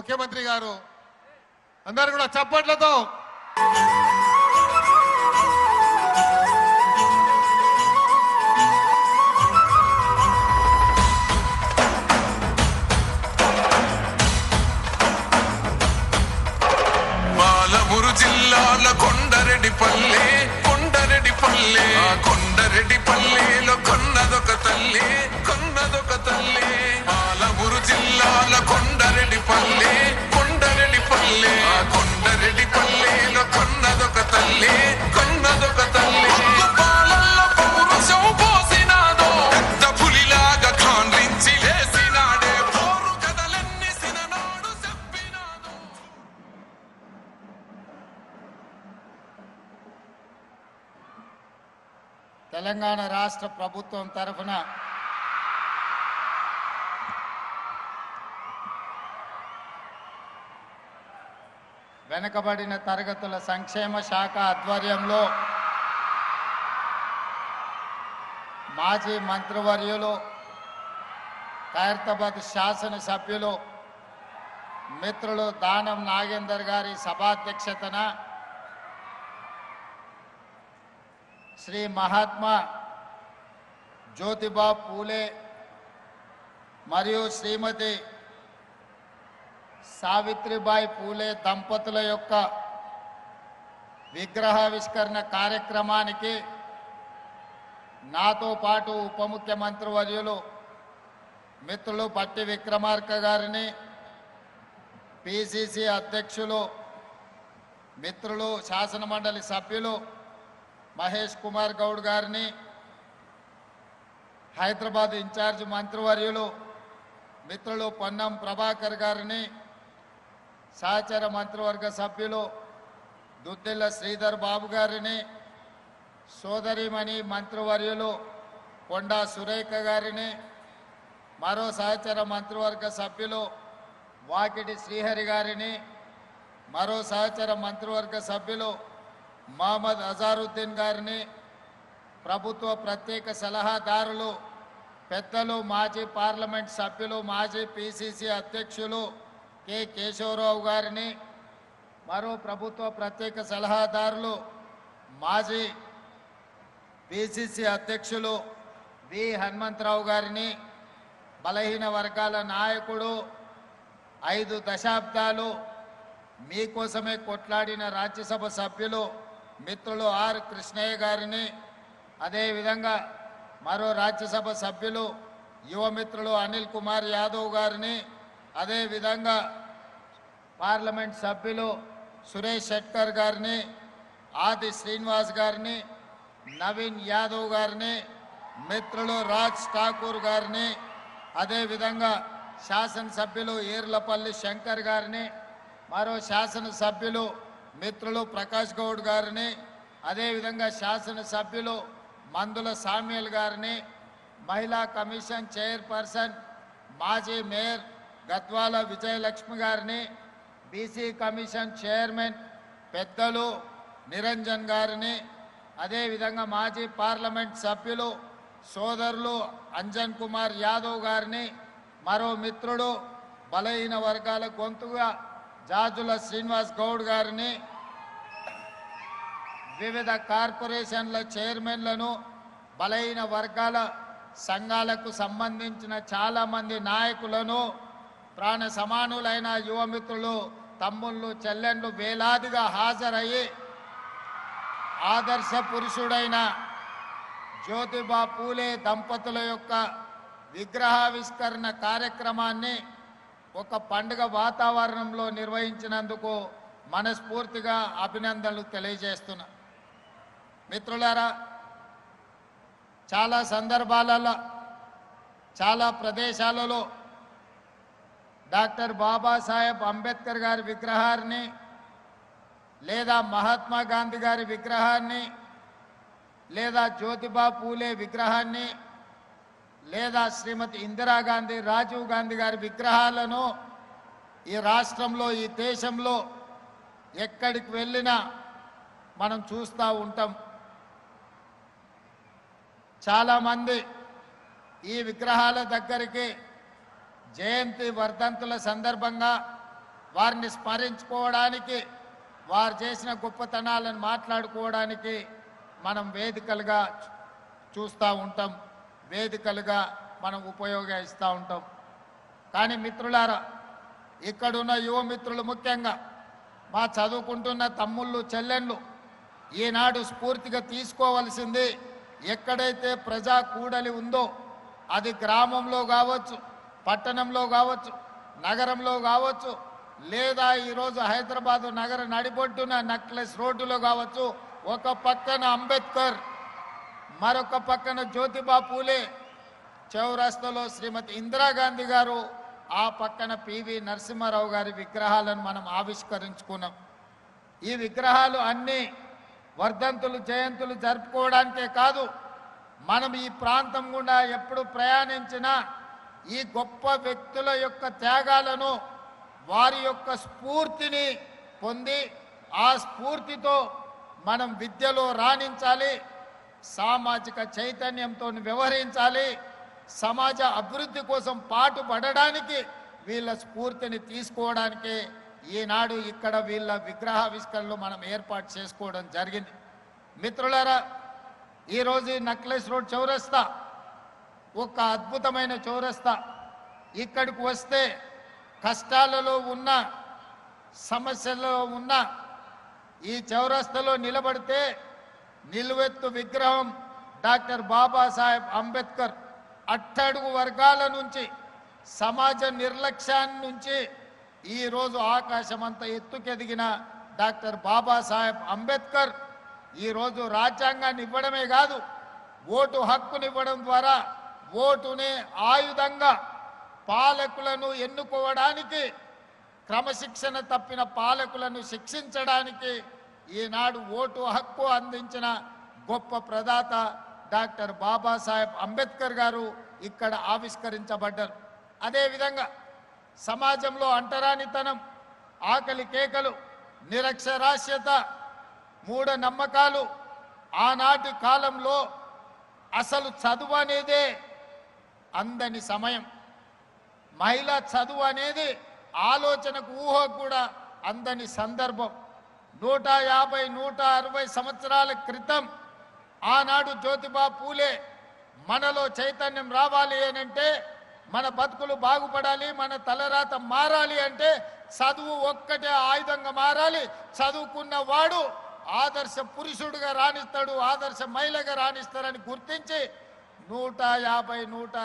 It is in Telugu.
ముఖ్యమంత్రి గారు అందరూ కూడా చప్పట్లతో పాలమూరు జిల్లాల కొండరెడ్డిపల్లె కొండరెడ్డిపల్లెలో కొన్నదొక తల్లి పాలమూరు జిల్లాల కొండరెడ్డిపల్లె కొండరెడ్డిపల్లెలో కొన్నదొక తల్లి పాలల్లో పౌరుషం పోసినాదో పెద్ద పులిలాగా కాండ్రించి లేసినాడే పోరు కథలన్నీ సిననాడు చెప్పినాదో. తెలంగాణ రాష్ట్ర ప్రభుత్వం తరఫున వెనుకబడిన తరగతుల సంక్షేమ శాఖ ఆధ్వర్యంలో మాజీ మంత్రివర్యులు ఖైరతాబాద్ శాసనసభ్యులు మిత్రులు దానం నాగేందర్ గారి సభాధ్యక్షతన శ్రీ మహాత్మా జ్యోతిబా పూలే మరియు శ్రీమతి సావిత్రిబాయి పూలే దంపతుల యొక్క విగ్రహావిష్కరణ కార్యక్రమానికి నాతో పాటు ఉప ముఖ్యమంత్రి వర్యులు మిత్రులు బట్టి విక్రమార్క గారిని, పిసిసి అధ్యక్షులు మిత్రులు శాసనమండలి సభ్యులు మహేష్ కుమార్ గౌడ్ గారిని, హైదరాబాద్ ఇన్ఛార్జ్ మంత్రివర్యులు మిత్రులు పొన్నం ప్రభాకర్ గారిని, సహచర మంత్రివర్గ సభ్యులు దుద్దిల్ల శ్రీధర్ బాబు గారిని, సోదరిమణి మంత్రివర్యులు కొండా సురేఖ గారిని, మరో సహచర మంత్రివర్గ సభ్యులు వాకిటి శ్రీహరి గారిని, మరో సహచర మంత్రివర్గ సభ్యులు మహమ్మద్ అజారుద్దీన్ గారిని, ప్రభుత్వ ప్రత్యేక సలహాదారులు పెద్దలు మాజీ పార్లమెంట్ సభ్యులు మాజీ పిసిసి అధ్యక్షులు కె కేశవరావు గారిని, మరో ప్రభుత్వ ప్రత్యేక సలహాదారులు మాజీ పిసిసి అధ్యక్షులు వి హనుమంతరావు గారిని, బలహీన వర్గాల నాయకుడు 5 దశాబ్దాలు మీకోసమే కొట్లాడిన రాజ్యసభ సభ్యులు మిత్రులు ఆర్ కృష్ణయ్య గారిని, అదేవిధంగా మరో రాజ్యసభ సభ్యులు యువమిత్రులు అనిల్ కుమార్ యాదవ్ గారిని, అదేవిధంగా పార్లమెంట్ సభ్యులు సురేష్ షెట్కర్ గారిని, ఆది శ్రీనివాస్ గారిని, నవీన్ యాదవ్ గారిని, మిత్రులు రాజ్ ఠాకూర్ గారిని, అదేవిధంగా శాసనసభ్యులు ఈర్లపల్లి శంకర్ గారిని, మరో శాసనసభ్యులు మిత్రులు ప్రకాష్ గౌడ్ గారిని, అదేవిధంగా శాసనసభ్యులు మందుల సామ్యుల్ గారిని, మహిళా కమిషన్ చైర్పర్సన్ మాజీ మేయర్ గద్వాల విజయలక్ష్మి గారిని, బీసీ కమిషన్ చైర్మన్ పెద్దలు నిరంజన్ గారిని, అదేవిధంగా మాజీ పార్లమెంట్ సభ్యులు సోదరులు అంజన్ కుమార్ యాదవ్ గారిని, మరో మిత్రుడు బలహీన వర్గాల గొంతుగా జాజుల శ్రీనివాస్ గౌడ్ గారిని, వివిధ కార్పొరేషన్ల చైర్మన్లను, బలహీన వర్గాల సంఘాలకు సంబంధించిన చాలామంది నాయకులను, ప్రాణ సమానులైన యువమిత్రులు తమ్ముళ్ళు చెల్లెండ్లు వేలాదిగా హాజరయ్యి ఆదర్శ పురుషుడైన జ్యోతిబా పూలే దంపతుల యొక్క విగ్రహావిష్కరణ కార్యక్రమాన్ని ఒక పండుగ వాతావరణంలో నిర్వహించినందుకు మనస్ఫూర్తిగా అభినందనలు తెలియజేస్తున్నా. మిత్రులారా, చాలా సందర్భాలలో చాలా ప్రదేశాలలో డాక్టర్ బాబాసాహెబ్ అంబేద్కర్ గారి విగ్రహాన్ని లేదా మహాత్మా గాంధీ గారి విగ్రహాన్ని లేదా జ్యోతిబా పూలే విగ్రహాన్ని లేదా శ్రీమతి ఇందిరాగాంధీ రాజీవ్ గాంధీ గారి విగ్రహాలను ఈ రాష్ట్రంలో ఈ దేశంలో ఎక్కడికి వెళ్ళినా మనం చూస్తూ ఉంటాం. చాలామంది ఈ విగ్రహాల దగ్గరికి జయంతి వర్ధంతుల సందర్భంగా వారిని స్మరించుకోవడానికి, వారు చేసిన గొప్పతనాలను మాట్లాడుకోవడానికి మనం వేదికలుగా చూస్తూ ఉంటాం, వేదికలుగా మనం ఉపయోగిస్తూ ఉంటాం. కానీ మిత్రులారా, ఇక్కడున్న యువ మిత్రులు, ముఖ్యంగా మా చదువుకుంటున్న తమ్ముళ్ళు చెల్లెళ్ళు, ఈనాడు స్ఫూర్తిగా తీసుకోవలసింది, ఎక్కడైతే ప్రజా కూడలి ఉందో అది గ్రామంలో కావచ్చు, పట్టణంలో కావచ్చు, నగరంలో కావచ్చు, లేదా ఈరోజు హైదరాబాదు నగర నడిబొడ్డున నక్లెస్ రోడ్డులో కావచ్చు, ఒక పక్కన అంబేద్కర్, మరొక పక్కన జ్యోతిబా పూలే, చౌరస్తాలో శ్రీమతి ఇందిరాగాంధీ గారు, ఆ పక్కన పివి నరసింహారావు గారి విగ్రహాలను మనం ఆవిష్కరించుకున్నాం. ఈ విగ్రహాలు అన్నీ వర్ధంతులు, జయంతులు జరుపుకోవడానికే కాదు, మనం ఈ ప్రాంతం గుండా ఎప్పుడు ప్రయాణించినా ఈ గొప్ప వ్యక్తుల యొక్క త్యాగాలను, వారి యొక్క స్ఫూర్తిని పొంది, ఆ స్ఫూర్తితో మనం విద్యలో రాణించాలి, సామాజిక చైతన్యంతో వ్యవహరించాలి, సమాజ అభివృద్ధి కోసం పాటుపడడానికి వీళ్ళ స్ఫూర్తిని తీసుకోవడానికి ఈనాడు ఇక్కడ వీళ్ళ విగ్రహావిష్కరణలు మనం ఏర్పాటు చేసుకోవడం జరిగింది. మిత్రులారా, ఈరోజు నక్లెస్ రోడ్ చౌరస్తా ఒక అద్భుతమైన చౌరస్తా. ఇక్కడికి వస్తే కష్టాలలో ఉన్న, సమస్యలలో ఉన్న ఈ చౌరస్తాలో నిలబడితే నిలువెత్తు విగ్రహం డాక్టర్ బాబాసాహెబ్ అంబేద్కర్, అట్టడుగు వర్గాల నుంచి, సమాజ నిర్లక్ష్యాన్ని నుంచి ఈరోజు ఆకాశమంత ఎత్తుకెదిగిన డాక్టర్ బాబాసాహెబ్ అంబేద్కర్ ఈరోజు రాజ్యాంగాన్ని ఇవ్వడమే కాదు, ఓటు హక్కునివ్వడం ద్వారా ఓటునే ఆయుధంగా పాలకులను ఎన్నుకోవడానికి, క్రమశిక్షణ తప్పిన పాలకులను శిక్షించడానికి ఈనాడు ఓటు హక్కు అందించిన గొప్ప ప్రదాత డాక్టర్ బాబాసాహెబ్ అంబేద్కర్ గారు ఇక్కడ ఆవిష్కరించబడ్డారు. అదేవిధంగా సమాజంలో అంటరానితనం, ఆకలి కేకలు, నిరక్షరాస్యత, మూఢనమ్మకాలు, ఆనాటి కాలంలో అసలు చదువు అనేదే అందని సమయం, మహిళా చదువు అనేది ఆలోచనకు, ఊహకు కూడా అందని సందర్భం. 150, 160 సంవత్సరాల క్రితం ఆనాడు జ్యోతిబా పూలే మనలో చైతన్యం రావాలి అనంటే, మన బతుకులు బాగుపడాలి, మన తలరాత మారాలి అంటే చదువు ఒక్కటే ఆయుధంగా మారాలి. చదువుకున్న వాడు ఆదర్శ పురుషుడిగా రాణిస్తాడు, ఆదర్శ మహిళగా రాణిస్తారని గుర్తించి 150, 160